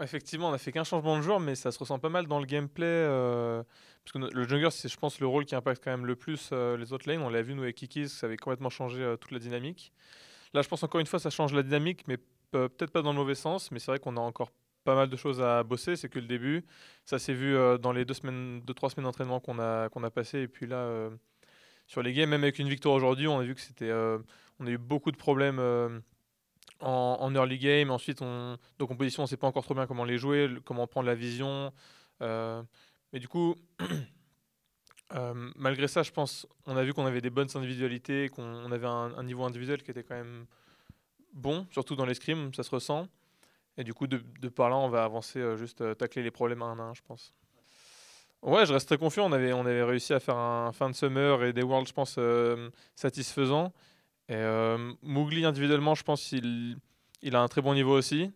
Effectivement, on a fait qu'un changement de joueur, mais ça se ressent pas mal dans le gameplay. Parce que le jungler, c'est, je pense, le rôle qui impacte quand même le plus les autres lanes. On l'a vu, nous, avec Kikis, ça avait complètement changé toute la dynamique. Là, je pense encore une fois, ça change la dynamique, mais peut-être pas dans le mauvais sens. Mais c'est vrai qu'on a encore pas mal de choses à bosser. C'est que le début. Ça s'est vu dans les 2 semaines, 2, 3 semaines d'entraînement qu'on a passé. Et puis là, sur les games, même avec une victoire aujourd'hui, on a vu que c'était. On a eu beaucoup de problèmes. En early game. Ensuite, donc en position, on ne sait pas encore trop bien comment les jouer, comment prendre la vision. Euh, mais du coup, malgré ça, je pense, on a vu qu'on avait des bonnes individualités, qu'on avait un niveau individuel qui était quand même bon, surtout dans les scrims, ça se ressent. Et du coup, de par là, on va avancer, juste tacler les problèmes un à un, je pense. Ouais, je reste très confiant. On avait réussi à faire un fin de summer et des worlds, je pense, satisfaisants. Et Mowgli, individuellement, je pense qu'il a un très bon niveau aussi.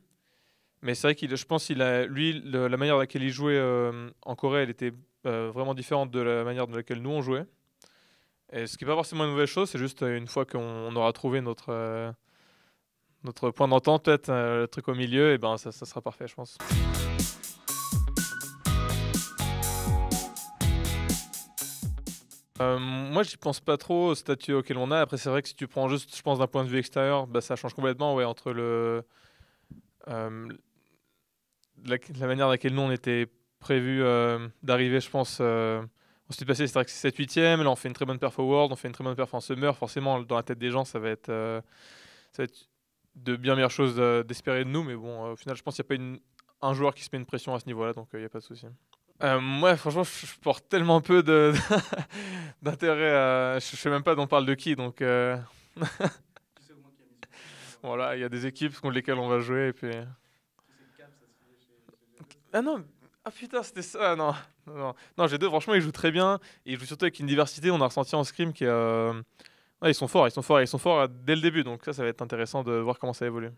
Mais c'est vrai je pense qu'il a, lui, la manière dans laquelle il jouait en Corée, elle était vraiment différente de la manière dans laquelle nous on jouait. Et ce qui n'est pas forcément une mauvaise chose, c'est juste une fois qu'on aura trouvé notre point d'entente, peut-être le truc au milieu, et ben ça sera parfait, je pense. Moi, j'y pense pas trop au statut auquel on a. Après, c'est vrai que si tu prends juste, je pense, d'un point de vue extérieur, bah, ça change complètement, ouais, entre euh, la manière dans laquelle nous on était prévu d'arriver, je pense. On s'est passé, c'est 7-8e, là on fait une très bonne perf au World, on fait une très bonne perf en Summer. Forcément, dans la tête des gens, ça va être de bien meilleures choses d'espérer de nous, mais bon, au final, je pense qu'il n'y a pas un joueur qui se met une pression à ce niveau-là, donc il n'y a pas de souci. Moi, franchement, je porte tellement peu d'intérêt à. Je sais même pas d'on parle de qui, donc voilà, il y a des équipes contre lesquelles on va jouer, et puis. Ah non, ah putain, c'était ça, non. Non, non. Non, G2, franchement, ils jouent très bien. Et ils jouent surtout avec une diversité, on a ressenti en scrim qui ouais, ils sont forts, ils sont forts, ils sont forts dès le début. Donc ça va être intéressant de voir comment ça évolue.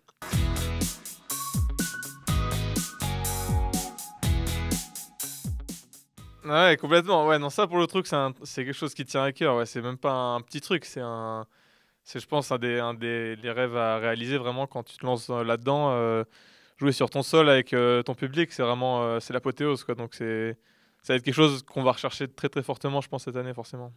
Ouais, complètement. Ouais, non, ça pour le truc, c'est quelque chose qui tient à cœur. Ouais, c'est même pas un petit truc, c'est, je pense, un des les rêves à réaliser vraiment quand tu te lances là-dedans. Jouer sur ton sol avec ton public, c'est vraiment, c'est l'apothéose, quoi. Donc ça va être quelque chose qu'on va rechercher très très fortement, je pense, cette année, forcément.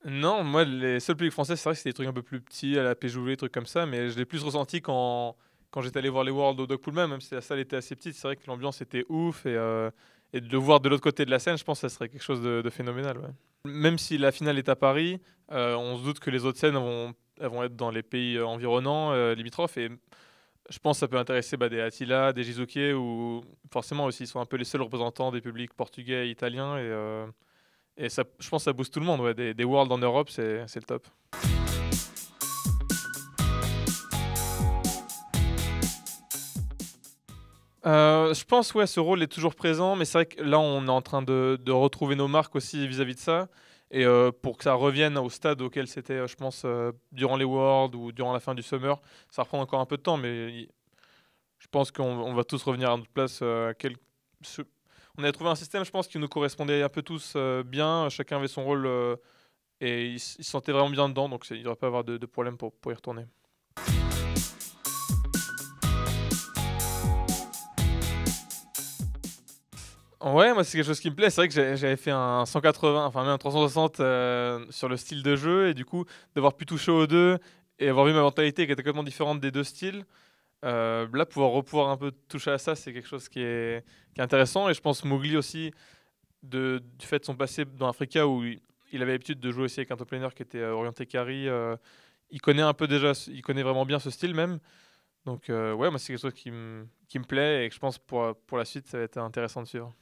Non, moi, les seuls publics français, c'est vrai que c'était des trucs un peu plus petits, à la PJW, des trucs comme ça, mais je l'ai plus ressenti quand j'étais allé voir les Worlds au Dogpool même si la salle était assez petite, c'est vrai que l'ambiance était ouf, et de le voir de l'autre côté de la scène, je pense que ça serait quelque chose de phénoménal, ouais. Même si la finale est à Paris, on se doute que les autres scènes elles vont être dans les pays environnants, limitrophes, et je pense que ça peut intéresser des Attila, des Jizuke, ou forcément aussi, ils sont un peu les seuls représentants des publics portugais et italiens, et ça, je pense que ça booste tout le monde, ouais. Des Worlds en Europe, c'est le top. Je pense, ouais, ce rôle est toujours présent, mais c'est vrai que là, on est en train de retrouver nos marques aussi vis-à-vis de ça. Et pour que ça revienne au stade auquel c'était, je pense, durant les Worlds ou durant la fin du Summer, ça reprend encore un peu de temps, mais je pense qu'on va tous revenir à notre place. Ce- On a trouvé un système, je pense, qui nous correspondait un peu tous bien. Chacun avait son rôle et il se sentait vraiment bien dedans, donc il ne devrait pas avoir de problème pour y retourner. Ouais, moi c'est quelque chose qui me plaît. C'est vrai que j'avais fait un 180, enfin même un 360 sur le style de jeu, et du coup d'avoir pu toucher aux deux et avoir vu ma mentalité qui était complètement différente des deux styles. Là, pouvoir un peu toucher à ça, c'est quelque chose qui est intéressant. Et je pense Mowgli aussi, du fait de son passé dans Africa où il avait l'habitude de jouer aussi avec un top laner qui était orienté carry. Il connaît un peu déjà, il connaît vraiment bien ce style même. Donc ouais, moi c'est quelque chose qui me plaît et que je pense pour la suite ça va être intéressant de suivre.